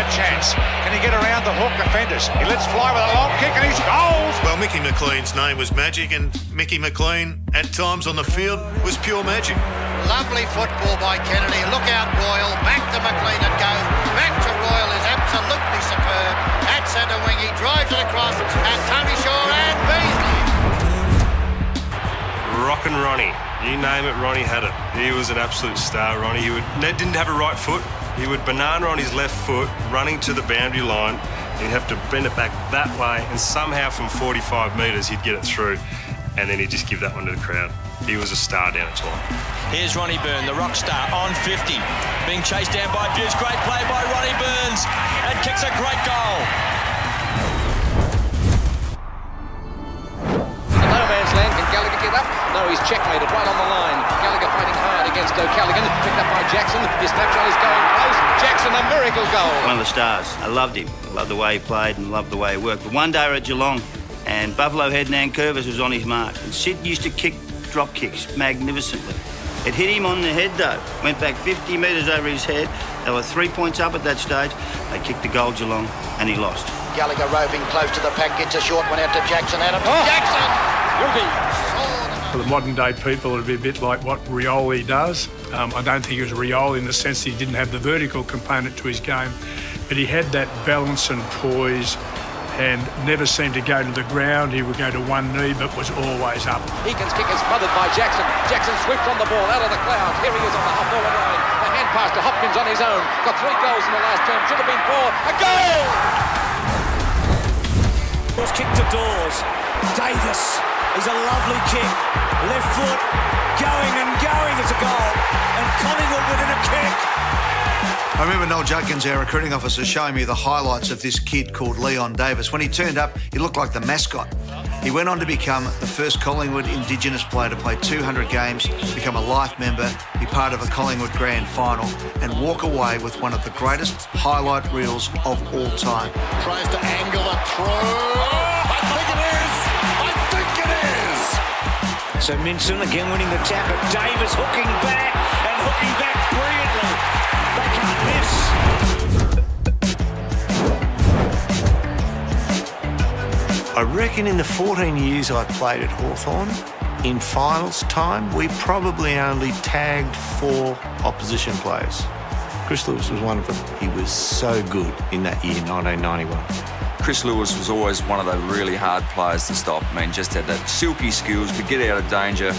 a chance. Can he get around the hook defenders? He lets fly with a long kick and he's goals. Well, Mickey McLean's name was magic, and Mickey McLean, at times on the field, was pure magic. Lovely football by Kennedy. Look out, Royal. Back to McLean and go. Back to Royal is absolutely superb. At centre wing, he drives it across. And Tony Shaw and Beasley. Rockin' Ronnie. You name it, Ronnie had it. He was an absolute star, Ronnie. Ned didn't have a right foot. He would banana on his left foot, running to the boundary line. He'd have to bend it back that way, and somehow from 45 metres he'd get it through, and then he'd just give that one to the crowd. He was a star down at Toulon. Here's Ronnie Byrne, the rock star, on 50. Being chased down by Buse. Great play by Ronnie Burns, and kicks a great goal. No man's land. Can Gallagher get up? No, he's checkmated right on the line. Gallagher fighting hard against O'Callaghan. Picked up by Jackson. His snapshot is going close. Jackson, a miracle goal. One of the stars. I loved him. I loved the way he played and loved the way he worked. But one day we're at Geelong, and Buffalo Head Nankervis was on his mark. And Sid used to kick drop kicks magnificently. It hit him on the head though. Went back 50 metres over his head. They were 3 points up at that stage. They kicked the goal Geelong, and he lost. Gallagher roving close to the pack, gets a short one out to Jackson. Adams. Jackson! For the modern day people, it would be a bit like what Rioli does. I don't think he was Rioli in the sense that he didn't have the vertical component to his game, but he had that balance and poise and never seemed to go to the ground. He would go to one knee but was always up. Egan's kick is smothered by Jackson. Jackson sweeps on the ball out of the clouds. Here he is on the half-forward line. The hand pass to Hopkins on his own. Got 3 goals in the last term. Should have been 4. A goal! Was kicked to Dawes. Davis is a lovely kick. Left foot, going and going is a goal. And Collingwood within a kick. I remember Noel Judkins, our recruiting officer, showing me the highlights of this kid called Leon Davis. When he turned up, he looked like the mascot. He went on to become the first Collingwood Indigenous player to play 200 games, become a life member, be part of a Collingwood grand final, and walk away with one of the greatest highlight reels of all time. Tries to angle a throw. I think it is! I think it is! So Minson again winning the tap, but Davis hooking back and hooking back brilliantly. They can't miss. I reckon in the 14 years I played at Hawthorn, in finals time, we probably only tagged 4 opposition players. Chris Lewis was one of them. He was so good in that year, 1991. Chris Lewis was always one of the really hard players to stop. I mean, just had that silky skills, could get out of danger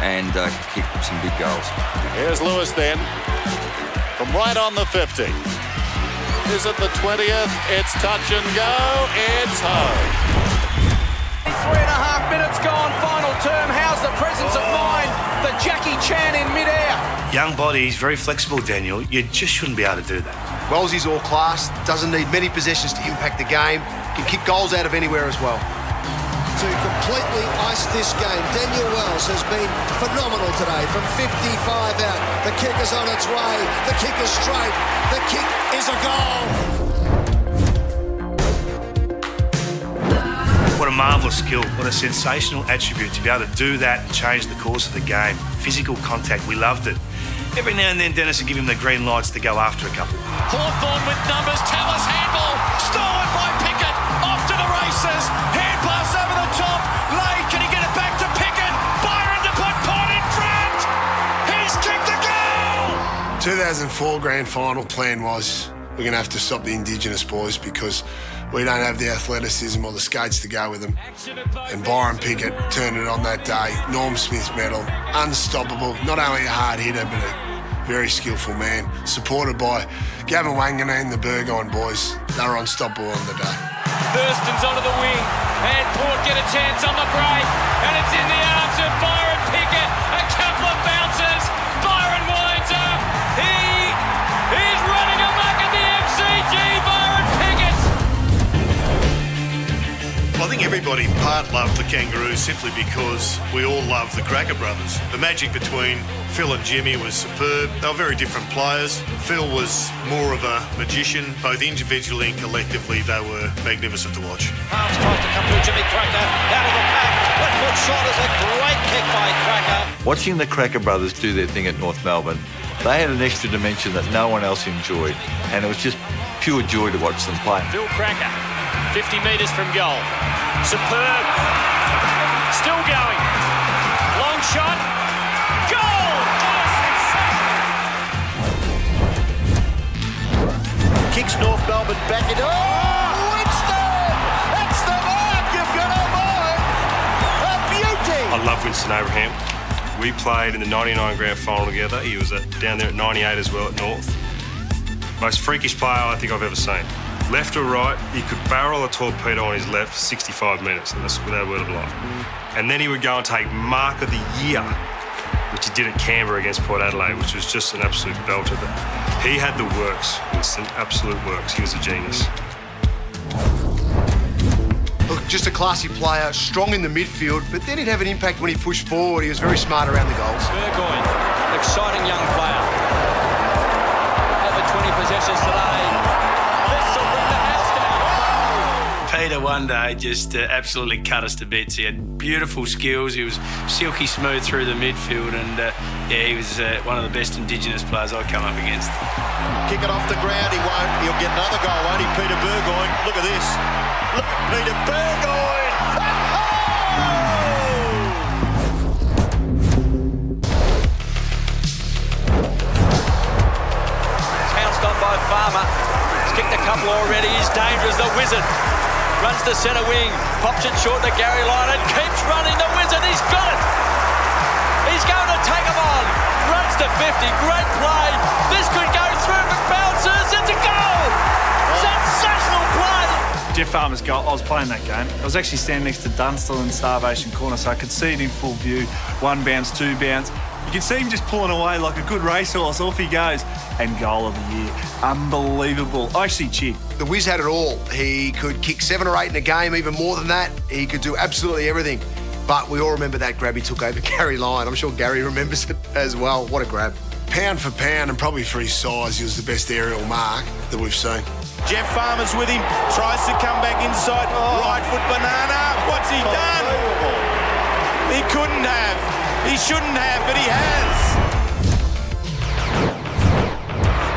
and kick some big goals. Here's Lewis then, from right on the 50. Is it the 20th? It's touch and go. It's home. 3.5 minutes gone, final term. How's the presence of mind? The Jackie Chan in midair. Young body, he's very flexible, Daniel. You just shouldn't be able to do that. Wellsy's all class, doesn't need many possessions to impact the game, can kick goals out of anywhere as well. To completely ice this game, Daniel Wells has been phenomenal today from 55 out. The kick is on its way, the kick is straight, the kick is a goal. What a marvellous skill, what a sensational attribute to be able to do that and change the course of the game. Physical contact, we loved it. Every now and then Dennis would give him the green lights to go after a couple. Hawthorn with numbers, Tallis handball, stolen by Pickett, off to the races, hand pass over the top, Lay, can he get it back to Pickett? Byron to put Pott in front! He's kicked the goal! 2004 grand final plan was we're going to have to stop the Indigenous boys because we don't have the athleticism or the skates to go with them. And Byron Pickett turned it on that day. Norm Smith medal, unstoppable. Not only a hard hitter, but a very skillful man. Supported by Gavin Wanganeen, the Burgoyne boys. They were unstoppable on the day. Thurston's onto the wing, and Port get a chance on the break, and it's in the arms of Byron Pickett. A couple of bounces. Byron winds up. He is running amok at the MCG. Byron Pickett. Well, I think everybody part loved the Kangaroos simply because we all loved the Cracker brothers. The magic between Phil and Jimmy was superb. They were very different players. Phil was more of a magician. Both individually and collectively, they were magnificent to watch. Arms tries to come through Jimmy Cracker, out of the pack. Left foot shot is a great kick by Cracker. Watching the Cracker brothers do their thing at North Melbourne, they had an extra dimension that no one else enjoyed, and it was just pure joy to watch them play. Phil Cracker, 50 metres from goal. Superb. Still going. Long shot. Goal! Kicks North Melbourne back into... Oh, Winston! That's the mark! You've got a mark! A beauty! I love Winston Abraham. We played in the 99 grand final together. He was down there at 98 as well at North. Most freakish player I think I've ever seen. Left or right, he could barrel a torpedo on his left 65 metres, and that's without a word of a lie. And then he would go and take Mark of the Year, which he did at Canberra against Port Adelaide, which was just an absolute belter. But he had the works, Winston, absolute works. He was a genius. Look, just a classy player, strong in the midfield, but then he'd have an impact when he pushed forward. He was very smart around the goals. Burgoyne, exciting young player. Over 20 possessions today. This will bring the house down. Peter one day just absolutely cut us to bits. He had beautiful skills. He was silky smooth through the midfield, and yeah, he was one of the best Indigenous players I've come up against. Kick it off the ground, he won't. He'll get another goal, won't he, Peter Burgoyne? Look at this. Look at Peter Burgoyne! Pounced on by Farmer. He's kicked a couple already. He's dangerous, the Wizard. Runs to centre wing, pops it short to Gary Lyon and keeps running. The Wizard, he's got it. He's going to take him on. Runs to 50, great play. This could go through, but bounces. It's a goal. Sensational play. Jeff Farmer's goal, I was playing that game. I was actually standing next to Dunstall in Starvation Corner, so I could see it in full view. One bounce, two bounce. You can see him just pulling away like a good racehorse. Off he goes. And goal of the year. Unbelievable. I actually cheered. The Wiz had it all. He could kick 7 or 8 in a game, even more than that. He could do absolutely everything. But we all remember that grab he took over Gary Lyon. I'm sure Gary remembers it as well. What a grab. Pound for pound, and probably for his size, he was the best aerial mark that we've seen. Jeff Farmer's with him, tries to come back inside. Right foot banana. What's he done? He couldn't have. He shouldn't have, but he has.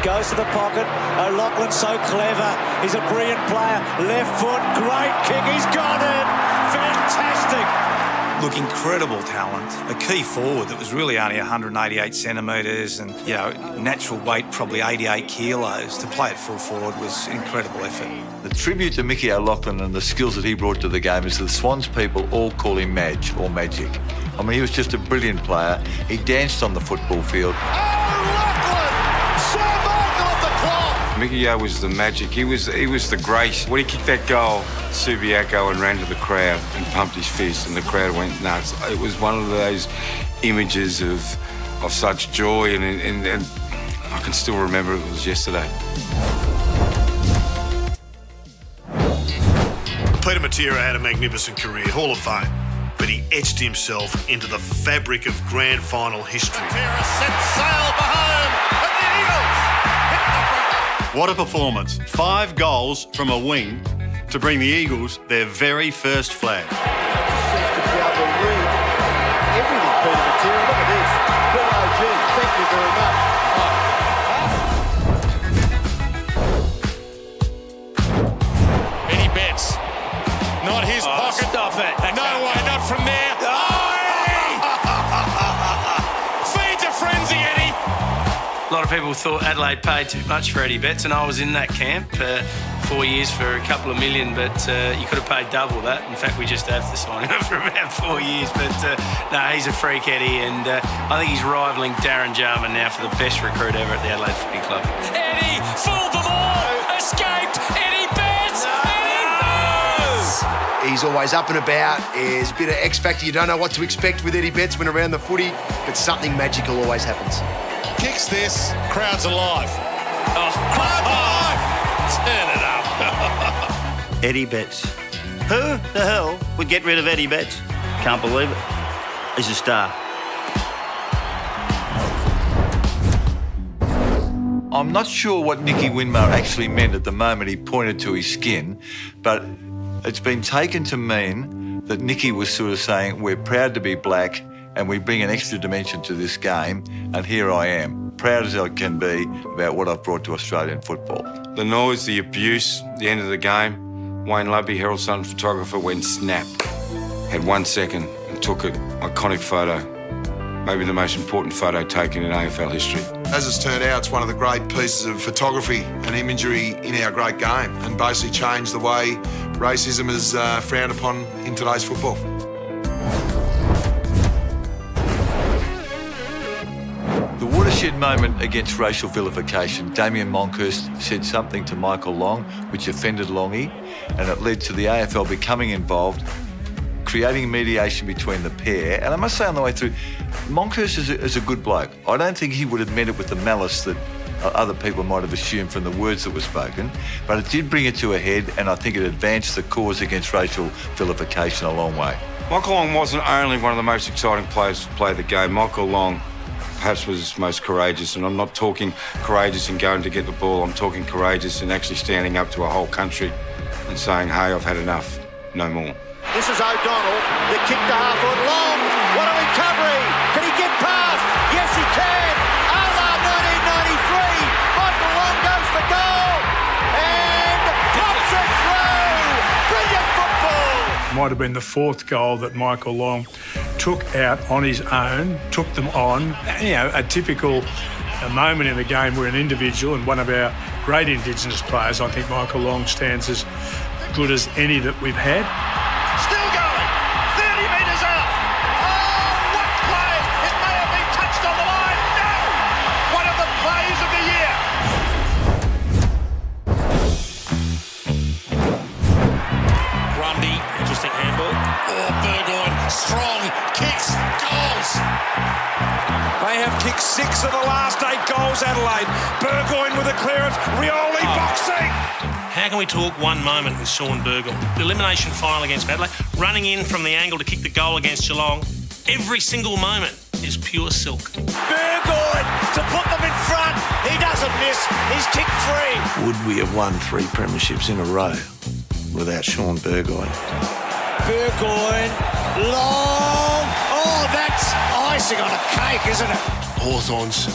Goes to the pocket. O'Loughlin's so clever. He's a brilliant player. Left foot, great kick. He's got it. Fantastic. Look, incredible talent. A key forward that was really only 188 centimetres and, you know, natural weight probably 88 kilos. To play at full forward was incredible effort. The tribute to Mickey O'Loughlin and the skills that he brought to the game is the Swans people all call him Madge or Magic. I mean, he was just a brilliant player. He danced on the football field. Mickey O was the magic. He was the grace. When he kicked that goal, Subiaco and ran to the crowd and pumped his fist, and the crowd went nuts. It was one of those images of such joy, and I can still remember it was yesterday. Peter Matera had a magnificent career, Hall of Fame, but he etched himself into the fabric of grand final history. Matera sets sail for home, and the Eagles hit the break. What a performance. 5 goals from a wing to bring the Eagles their very first flag. Seems to be able to read everything, Peter Matera. Look at this. BOG, thank you very much. Eddie Betts. Not his pocket. Stop it. No way, not from there. Oh, Eddie! Feed the frenzy, Eddie. A lot of people thought Adelaide paid too much for Eddie Betts, and I was in that camp 4 years for a couple of million, but you could have paid double that. In fact, we just have to sign him for about 4 years. But no, he's a freak, Eddie, and I think he's rivaling Darren Jarman now for the best recruit ever at the Adelaide Footy Club. Eddie fooled them all. Escaped. Eddie Betts. Eddie Betts. He's always up and about. There's a bit of X factor. You don't know what to expect with Eddie Betts when around the footy, but something magical always happens. Kicks this, crowd's alive. Oh, crowd's alive! Turn it up. Eddie Betts. Who the hell would get rid of Eddie Betts? Can't believe it. He's a star. I'm not sure what Nicky Winmar actually meant at the moment he pointed to his skin, but it's been taken to mean that Nicky was sort of saying, we're proud to be black and we bring an extra dimension to this game, and here I am. proud as I can be about what I've brought to Australian football. The noise, the abuse, the end of the game. Wayne Lubby, Herald Sun photographer, went snap. Had 1 second and took an iconic photo. Maybe the most important photo taken in AFL history. As it's turned out, it's one of the great pieces of photography and imagery in our great game, and basically changed the way racism is frowned upon in today's football. The watershed moment against racial vilification, Damien Monkhorst said something to Michael Long which offended Longy, and it led to the AFL becoming involved, creating mediation between the pair. And I must say on the way through, Monkhorst is a good bloke. I don't think he would have meant it with the malice that other people might have assumed from the words that were spoken, but it did bring it to a head, and I think it advanced the cause against racial vilification a long way. Michael Long wasn't only one of the most exciting players to play the game. Michael Long perhaps was his most courageous, and I'm not talking courageous in going to get the ball, I'm talking courageous in actually standing up to a whole country and saying, hey, I've had enough, no more. This is O'Donnell. The kick to half-foot. Long. What a recovery. Can he get past? Yes, he can. Ala 1993. Michael Long goes for goal. And pops it through. Brilliant football. Might have been the fourth goal that Michael Long took out on his own, took them on. You know, a typical moment in the game where an individual, and one of our great Indigenous players, I think Michael Long stands as good as any that we've had. Still going. 30 metres out. Oh, what play. It may have been touched on the line. No. One of the plays of the year. Grundy, interesting handball. Oh, Burgoyne, strong kicks, goals. They have kicked 6 of the last 8 goals, Adelaide. Burgoyne with a clearance, Rioli boxing. How can we talk one moment with Sean Burgoyne? The elimination final against Adelaide, running in from the angle to kick the goal against Geelong. Every single moment is pure silk. Burgoyne to put them in front. He doesn't miss. He's kicked 3. Would we have won 3 premierships in a row without Sean Burgoyne? Burgoyne, long. Oh, that's icing on a cake, isn't it? Hawthorn's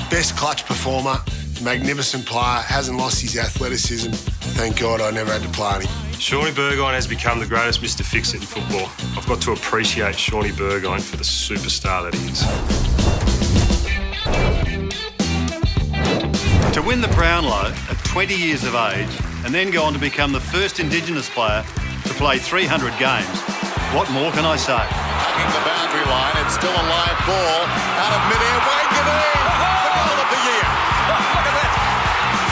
best clutch performer, magnificent player, hasn't lost his athleticism. Thank God I never had to play on him. Shawnee Burgoyne has become the greatest Mr. Fix-It in football. I've got to appreciate Shawnee Burgoyne for the superstar that he is. To win the Brownlow at 20 years of age and then go on to become the first Indigenous player to play 300 games, what more can I say? Hugging the boundary line, it's still a live ball. Out of mid-air, Wanganeen, the goal of the year. Look at that.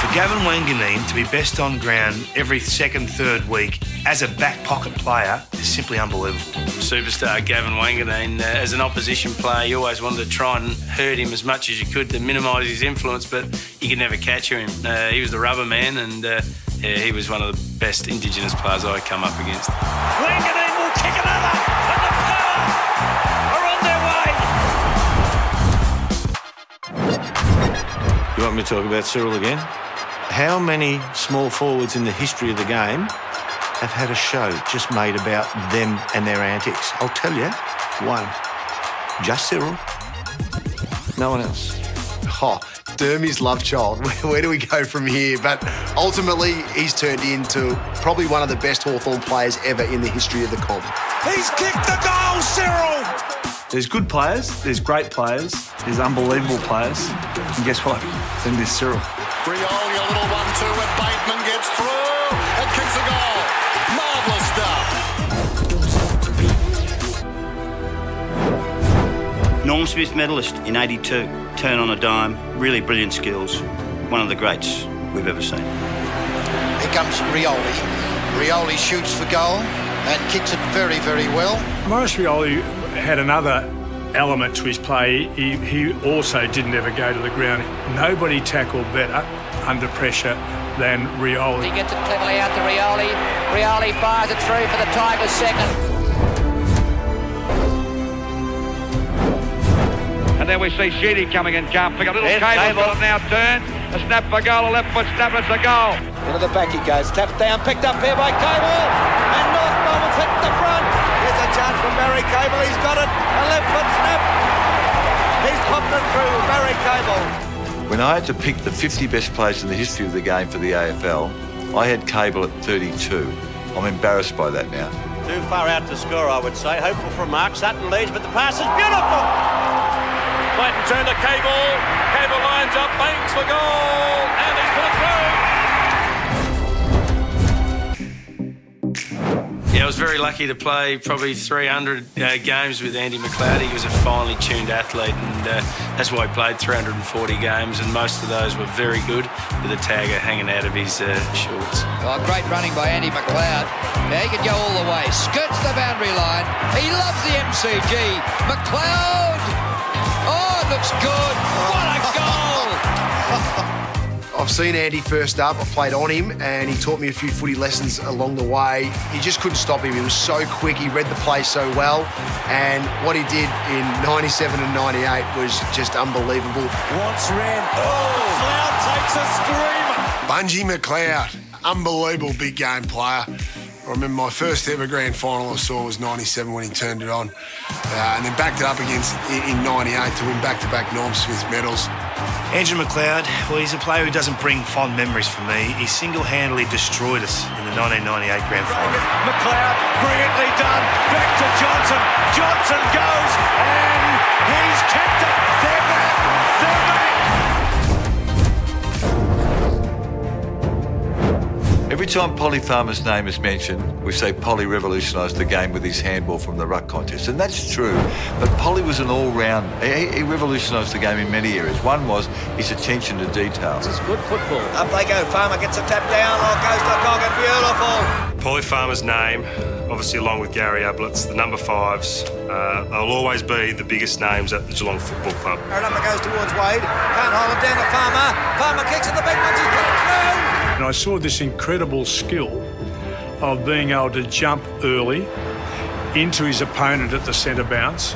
For Gavin Wanganeen to be best on ground every second, third week as a back pocket player is simply unbelievable. Superstar Gavin Wanganeen, as an opposition player, you always wanted to try and hurt him as much as you could to minimise his influence, but you could never capture him. He was the rubber man, and he was one of the best Indigenous players I come up against. Wanganeen will kick another, and the Power are on their way. You want me to talk about Cyril again? How many small forwards in the history of the game have had a show just made about them and their antics? I'll tell you, one. Just Cyril. No one else. Oh, Dermy's love child. Where do we go from here? But ultimately, he's turned into probably one of the best Hawthorn players ever in the history of the comp. He's kicked the goal, Cyril! There's good players, there's great players, there's unbelievable players, and guess what? Then there's Cyril. Rioli, a little 1-2 and Bateman gets through and kicks a goal. Marvellous stuff. Norm Smith medalist in 82, turn on a dime, really brilliant skills. One of the greats we've ever seen. Here comes Rioli. Rioli shoots for goal and kicks it very, very well. Maurice Rioli had another element to his play. He also didn't ever go to the ground. Nobody tackled better under pressure than Rioli. He gets it cleverly out to Rioli. Rioli fires it through for the Tigers' second. And then we see Sheedy coming in, can't pick up. Little Cable's got it now turned. A snap for goal, a left foot snap, it's a goal. Into the back he goes, tapped down, picked up here by Cable. And North Melbourne's hit the front. Here's a chance from Barry Cable, he's got it. A left foot snap. He's popped it through, Barry Cable. When I had to pick the 50 best players in the history of the game for the AFL, I had Cable at 32. I'm embarrassed by that now. Too far out to score, I would say. Hopeful from Mark. Sutton leads, but the pass is beautiful. Clayton turned to Cable. Cable lines up, bangs for goal, and he's put it through. Yeah, I was very lucky to play probably 300 games with Andy McLeod. He was a finely tuned athlete, and that's why he played 340 games, and most of those were very good, with a tagger hanging out of his shorts. Oh, great running by Andy McLeod. Now he could go all the way. Skirts the boundary line. He loves the MCG. McLeod! Oh, it looks good. What a goal! I've seen Andy first up. I played on him and he taught me a few footy lessons along the way. He just couldn't stop him. He was so quick. He read the play so well. And what he did in 97 and 98 was just unbelievable. Wants ran. Oh, McLeod takes a screamer. Bungie McLeod, unbelievable big game player. I remember my first ever grand final I saw was 97 when he turned it on. And then backed it up against in 98 to win back-to-back Norm Smith medals. Andrew McLeod, well, he's a player who doesn't bring fond memories for me. He single-handedly destroyed us in the 1998 grand final. McLeod, brilliantly done. Back to Johnson. Johnson goes, and he's kept it. They're back. They're back. Every time Polly Farmer's name is mentioned, we say Polly revolutionised the game with his handball from the ruck contest, and that's true. But Polly was an all-round. He revolutionised the game in many areas. One was his attention to details. It's good football. Up they go. Farmer gets a tap down. Oh, goes to Goggin. Beautiful. Paulie Farmer's name, obviously along with Gary Ablett's, the number 5s, they'll always be the biggest names at the Geelong Football Club. Our number goes towards Wade. Can't hold it down to Farmer. Farmer kicks at the big ones. He's got it through. And I saw this incredible skill of being able to jump early into his opponent at the centre bounce,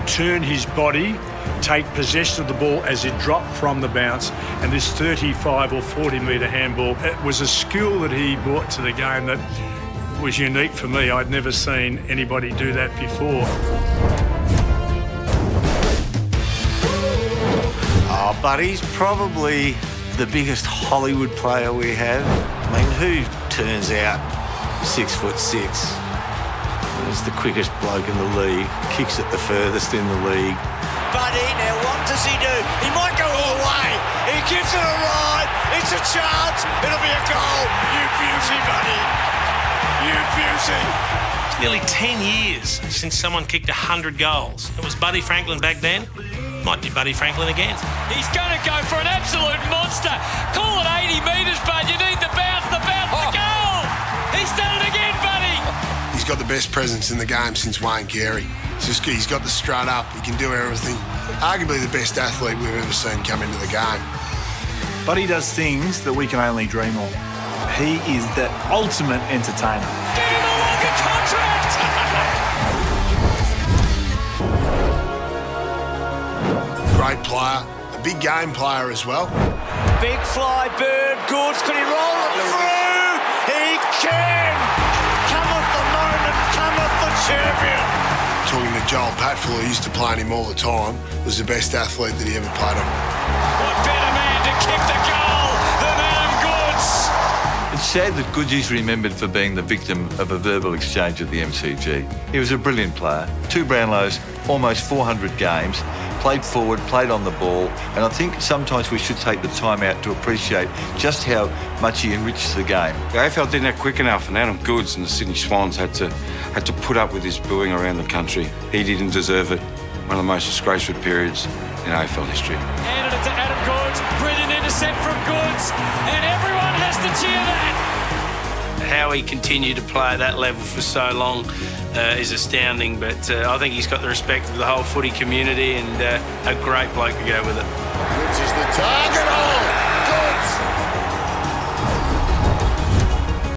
turn his body, take possession of the ball as it dropped from the bounce, and this 35 or 40 metre handball. It was a skill that he brought to the game that was unique for me. I'd never seen anybody do that before. Oh, but he's probably the biggest Hollywood player we have. I mean, who turns out 6'6", is the quickest bloke in the league, kicks it the furthest in the league. Buddy, now what does he do? He might go all the way. He gives it a ride. It's a chance. It'll be a goal. You beauty, buddy. You beauty. It's nearly 10 years since someone kicked 100 goals. It was Buddy Franklin back then. Might be Buddy Franklin again. He's going to go for an absolute monster. Call it 80 metres, bud. You need the bounce, the goal. He's done it again, buddy. He's got the best presence in the game since Wayne Carey. He's got the strut up. He can do everything. Arguably the best athlete we've ever seen come into the game. But he does things that we can only dream of. He is the ultimate entertainer. Give him a longer contract. Great player, a big game player as well. Big fly, Bird, Goods. Could he roll it through? He can. Cometh the moment, cometh the champion. Talking to Joel Patfull, who used to play on him all the time, was the best athlete that he ever played on. What better man to kick the goal than Adam Goods? It's sad that Goods is remembered for being the victim of a verbal exchange at the MCG. He was a brilliant player. 2 Brownlows, almost 400 games, played forward, played on the ball, and I think sometimes we should take the time out to appreciate just how much he enriches the game. The AFL didn't act quick enough, and Adam Goods and the Sydney Swans had to put up with this booing around the country. He didn't deserve it. One of the most disgraceful periods in AFL history. Handed it to Adam Goods. Brilliant intercept from Goods, and everyone has to cheer that. How he continued to play at that level for so long is astounding, but I think he's got the respect of the whole footy community and a great bloke to go with it. Goods is the target. Oh!